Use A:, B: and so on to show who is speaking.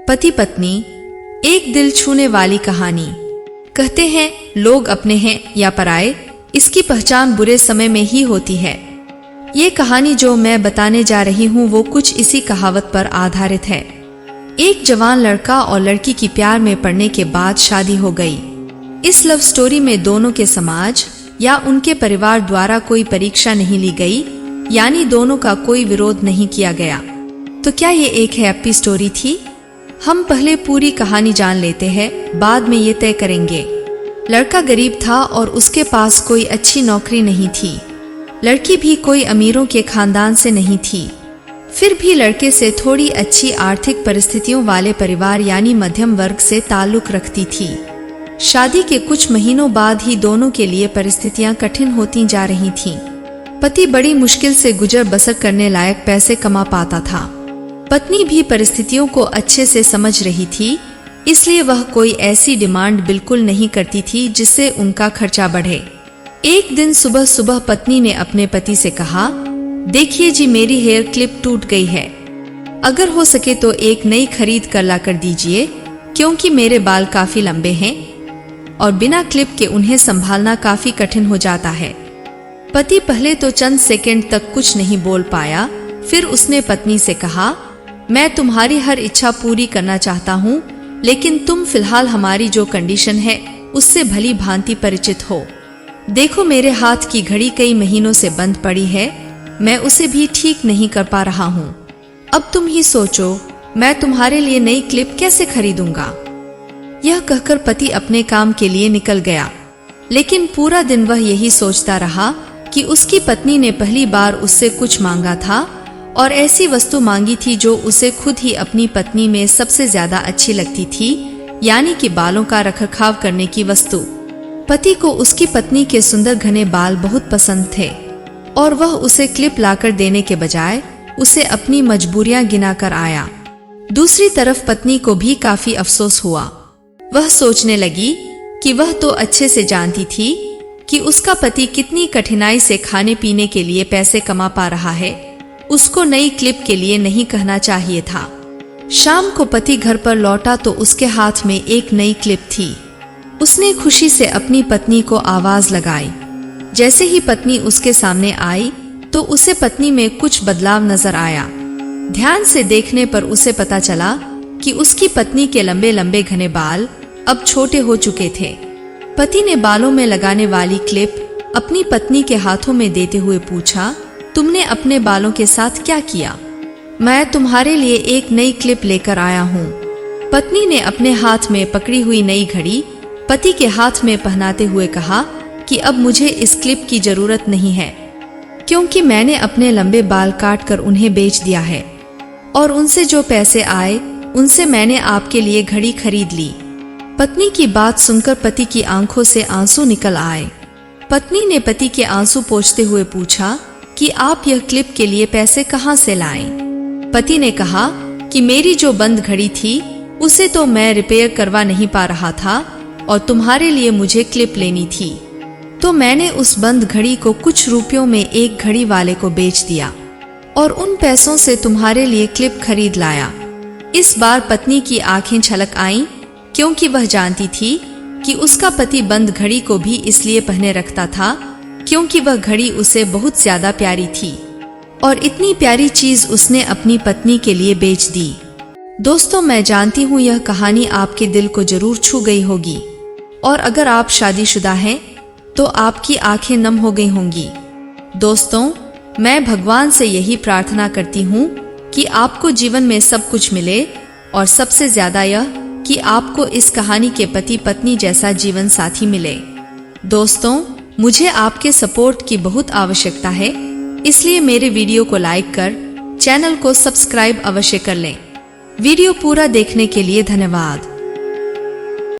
A: पति पत्नी, एक दिल छूने वाली कहानी। कहते हैं लोग अपने हैं या पराए, इसकी पहचान बुरे समय में ही होती है। ये कहानी जो मैं बताने जा रही हूँ वो कुछ इसी कहावत पर आधारित है। एक जवान लड़का और लड़की की प्यार में पड़ने के बाद शादी हो गई। इस लव स्टोरी में दोनों के समाज या उनके परिवार द्वारा कोई परीक्षा नहीं ली गई, यानी दोनों का कोई विरोध नहीं किया गया। तो क्या ये एक हैप्पी स्टोरी थी? हम पहले पूरी कहानी जान लेते हैं, बाद में ये तय करेंगे। लड़का गरीब था और उसके पास कोई अच्छी नौकरी नहीं थी। लड़की भी कोई अमीरों के खानदान से नहीं थी। फिर भी लड़के से थोड़ी अच्छी आर्थिक परिस्थितियों वाले परिवार यानी मध्यम वर्ग से ताल्लुक रखती थी। शादी के कुछ महीनों बाद ही दोनों के लिए परिस्थितियां कठिन होती जा रही थीं। पति बड़ी मुश्किल से गुजर बसर करने लायक पैसे कमा पाता था। पत्नी भी परिस्थितियों को अच्छे से समझ रही थी, इसलिए वह कोई ऐसी डिमांड बिल्कुल नहीं करती थी जिससे उनका खर्चा बढ़े। एक दिन सुबह सुबह पत्नी ने अपने पति से कहा, देखिए जी, मेरी हेयर क्लिप टूट गई है। अगर हो सके तो एक नई खरीद कर ला कर दीजिए, क्योंकि मेरे बाल काफी लंबे हैं और बिना क्लिप के उन्हें संभालना काफी कठिन हो जाता है। पति पहले तो चंद सेकंड तक कुछ नहीं बोल पाया। फिर उसने पत्नी से कहा, मैं तुम्हारी हर इच्छा पूरी करना चाहता हूँ, लेकिन तुम फिलहाल हमारी जो कंडीशन है उससे भली भांति परिचित हो। देखो, मेरे हाथ की घड़ी कई महीनों से बंद पड़ी है, मैं उसे भी ठीक नहीं कर पा रहा हूँ। अब तुम ही सोचो, मैं तुम्हारे लिए नई क्लिप कैसे खरीदूंगा। यह कहकर पति अपने काम के लिए निकल गया, लेकिन पूरा दिन वह यही सोचता रहा कि उसकी पत्नी ने पहली बार उससे कुछ मांगा था और ऐसी वस्तु मांगी थी जो उसे खुद ही अपनी पत्नी में सबसे ज्यादा अच्छी लगती थी, यानी कि बालों का रखरखाव करने की वस्तु। पति को उसकी पत्नी के सुंदर घने बाल बहुत पसंद थे और वह उसे क्लिप लाकर देने के बजाय उसे अपनी मजबूरियां गिनाकर आया। दूसरी तरफ पत्नी को भी काफी अफसोस हुआ। वह सोचने लगी कि वह तो अच्छे से जानती थी कि उसका पति कितनी कठिनाई से खाने पीने के लिए पैसे कमा पा रहा है, उसको नई क्लिप के लिए नहीं कहना चाहिए था। शाम को पति घर पर लौटा तो उसके हाथ में एक नई क्लिप थी। उसने खुशी से अपनी पत्नी को आवाज लगाई। जैसे ही पत्नी उसके सामने आई तो उसे पत्नी में कुछ बदलाव नजर आया। ध्यान से देखने पर उसे पता चला कि उसकी पत्नी के लंबे लंबे घने बाल अब छोटे हो चुके थे। पति ने बालों में लगाने वाली क्लिप अपनी पत्नी के हाथों में देते हुए पूछा, तुमने अपने बालों के साथ क्या किया? मैं तुम्हारे लिए एक नई क्लिप लेकर आया हूँ। पत्नी ने अपने हाथ में पकड़ी हुई नई घड़ी पति के हाथ में पहनाते हुए कहा कि अब मुझे इस क्लिप की जरूरत नहीं है, क्योंकि मैंने अपने लंबे बाल काट कर उन्हें बेच दिया है और उनसे जो पैसे आए उनसे मैंने आपके लिए घड़ी खरीद ली। पत्नी की बात सुनकर पति की आंखों से आंसू निकल आए। पत्नी ने पति के आंसू पोंछते हुए पूछा कि आप यह क्लिप के लिए पैसे कहाँ से लाएं? पति ने कहा कि मेरी जो बंद घड़ी थी उसे तो मैं रिपेयर करवा नहीं पा रहा था और तुम्हारे लिए मुझे क्लिप लेनी थी, तो मैंने उस बंद घड़ी को कुछ रुपयों में एक घड़ी वाले को बेच दिया और उन पैसों से तुम्हारे लिए क्लिप खरीद लाया। इस बार पत्नी की आंखें छलक आईं, क्योंकि वह जानती थी कि उसका पति बंद घड़ी को भी इसलिए पहने रखता था क्योंकि वह घड़ी उसे बहुत ज्यादा प्यारी थी और इतनी प्यारी चीज उसने अपनी पत्नी के लिए बेच दी। दोस्तों, मैं जानती हूँ यह कहानी आपके दिल को जरूर छू गई होगी और अगर आप शादीशुदा हैं तो आपकी आंखें नम हो गई होंगी। दोस्तों, मैं भगवान से यही प्रार्थना करती हूँ कि आपको जीवन में सब कुछ मिले और सबसे ज्यादा यह कि आपको इस कहानी के पति पत्नी जैसा जीवन साथी मिले। दोस्तों, मुझे आपके सपोर्ट की बहुत आवश्यकता है, इसलिए मेरे वीडियो को लाइक कर चैनल को सब्सक्राइब अवश्य कर लें। वीडियो पूरा देखने के लिए धन्यवाद।